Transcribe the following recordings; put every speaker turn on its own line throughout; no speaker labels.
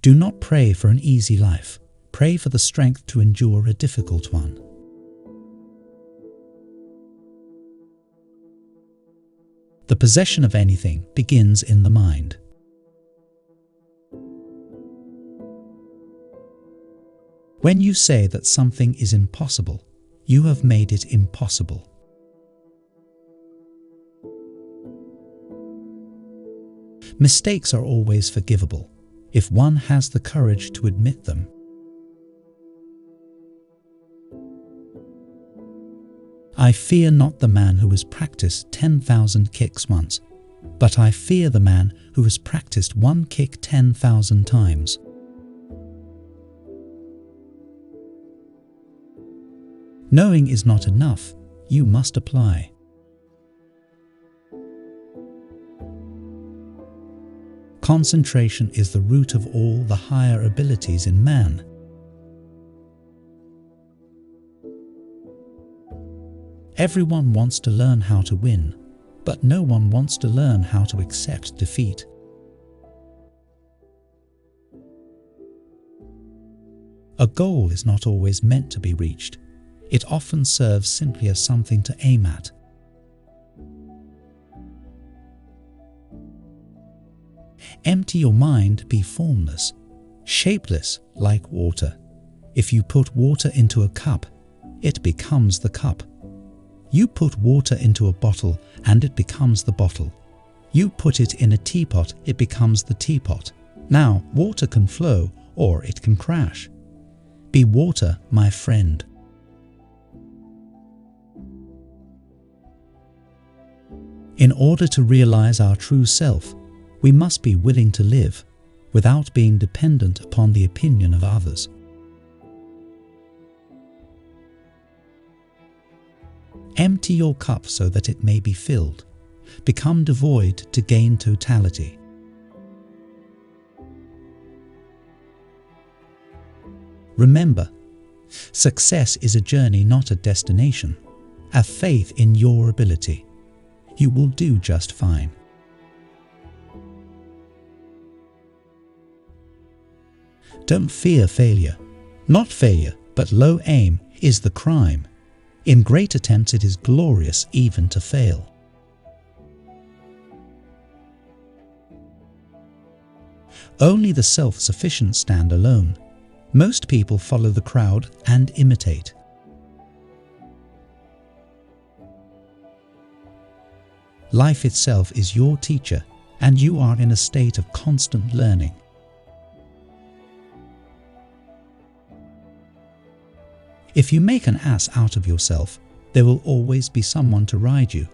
Do not pray for an easy life. Pray for the strength to endure a difficult one. The possession of anything begins in the mind. When you say that something is impossible, you have made it impossible. Mistakes are always forgivable, if one has the courage to admit them. I fear not the man who has practiced 10,000 kicks once, but I fear the man who has practiced one kick 10,000 times. Knowing is not enough, you must apply. Concentration is the root of all the higher abilities in man. Everyone wants to learn how to win, but no one wants to learn how to accept defeat. A goal is not always meant to be reached. It often serves simply as something to aim at. Empty your mind, be formless, shapeless like water. If you put water into a cup, it becomes the cup. You put water into a bottle and it becomes the bottle. You put it in a teapot, it becomes the teapot. Now, water can flow or it can crash. Be water, my friend. In order to realize our true self, we must be willing to live without being dependent upon the opinion of others. Empty your cup so that it may be filled. Become devoid to gain totality. Remember, success is a journey, not a destination. Have faith in your ability. You will do just fine. Don't fear failure. Not failure, but low aim is the crime. In great attempts it is glorious even to fail. Only the self-sufficient stand alone. Most people follow the crowd and imitate. Life itself is your teacher, and you are in a state of constant learning. If you make an ass out of yourself, there will always be someone to ride you.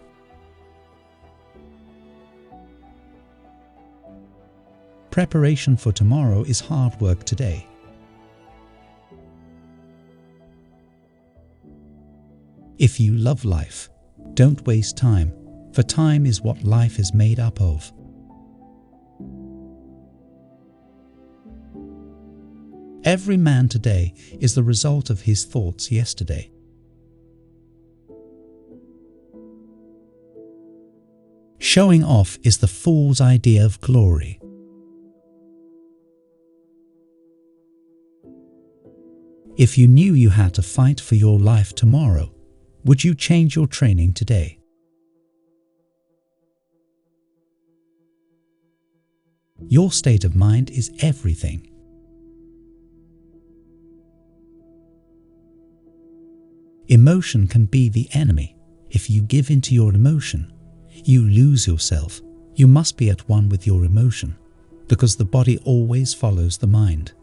Preparation for tomorrow is hard work today. If you love life, don't waste time, for time is what life is made up of. Every man today is the result of his thoughts yesterday. Showing off is the fool's idea of glory. If you knew you had to fight for your life tomorrow, would you change your training today? Your state of mind is everything. Emotion can be the enemy. If you give in to your emotion, you lose yourself. You must be at one with your emotion, because the body always follows the mind.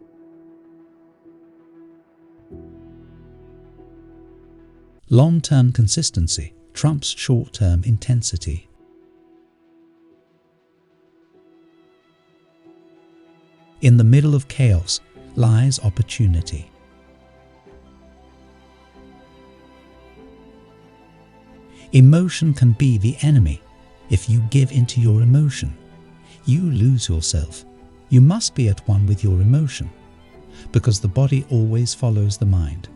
Long-term consistency trumps short-term intensity. In the middle of chaos lies opportunity. Emotion can be the enemy. If you give into your emotion, you lose yourself. You must be at one with your emotion, because the body always follows the mind.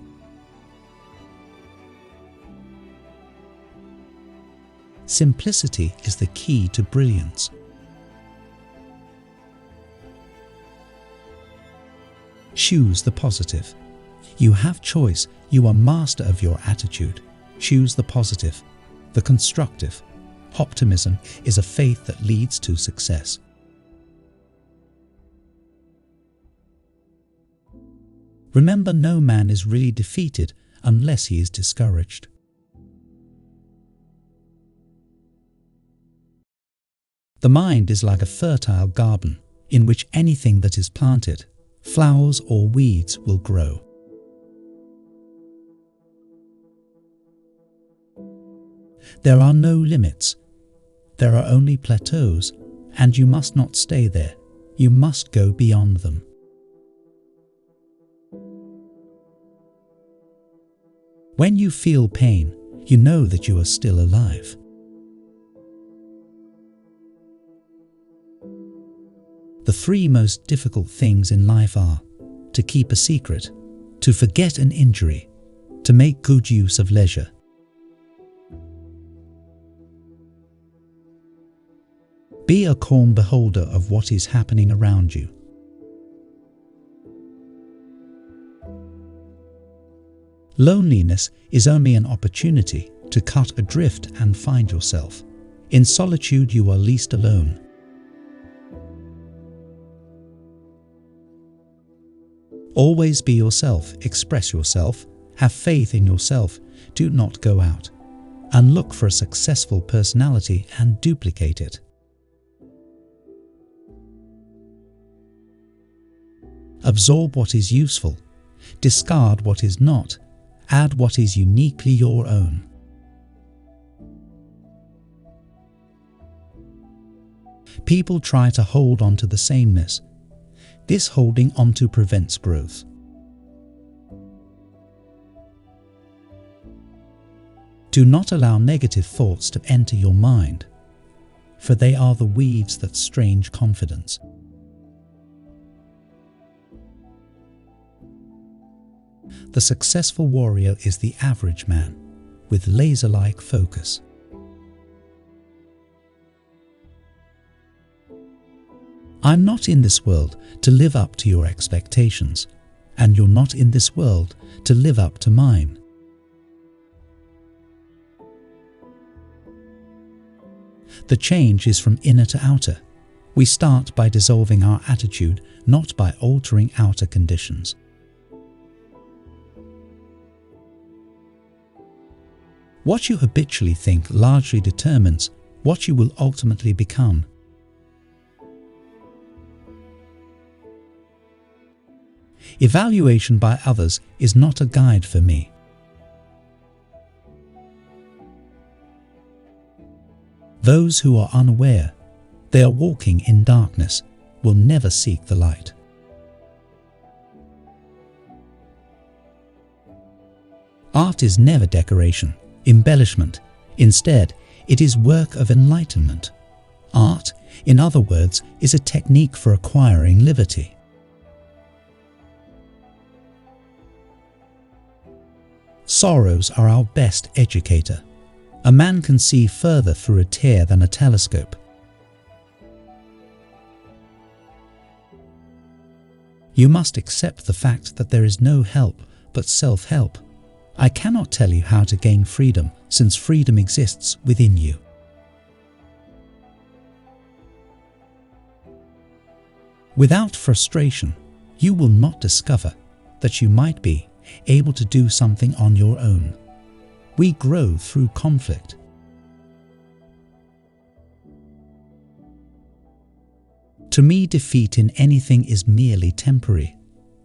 Simplicity is the key to brilliance. Choose the positive. You have choice. You are master of your attitude. Choose the positive, the constructive. Optimism is a faith that leads to success. Remember, no man is really defeated unless he is discouraged. The mind is like a fertile garden in which anything that is planted, flowers or weeds, will grow. There are no limits. There are only plateaus, and you must not stay there. You must go beyond them. When you feel pain, you know that you are still alive. The three most difficult things in life are to keep a secret, to forget an injury, to make good use of leisure. Be a calm beholder of what is happening around you. Loneliness is only an opportunity to cut adrift and find yourself. In solitude, you are least alone. Always be yourself, express yourself, have faith in yourself, do not go out, and look for a successful personality and duplicate it. Absorb what is useful, discard what is not, add what is uniquely your own. People try to hold on to the sameness. This holding onto prevents growth. Do not allow negative thoughts to enter your mind, for they are the weeds that strain confidence. The successful warrior is the average man, with laser-like focus. I'm not in this world to live up to your expectations, and you're not in this world to live up to mine. The change is from inner to outer. We start by dissolving our attitude, not by altering outer conditions. What you habitually think largely determines what you will ultimately become. Evaluation by others is not a guide for me. Those who are unaware they are walking in darkness will never seek the light. Art is never decoration, embellishment. Instead, it is work of enlightenment. Art, in other words, is a technique for acquiring liberty. Sorrows are our best educator. A man can see further through a tear than a telescope. You must accept the fact that there is no help but self-help. I cannot tell you how to gain freedom, since freedom exists within you. Without frustration, you will not discover that you might be able to do something on your own. We grow through conflict. To me, defeat in anything is merely temporary.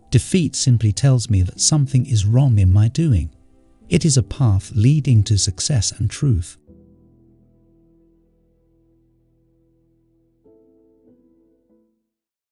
Defeat simply tells me that something is wrong in my doing. It is a path leading to success and truth.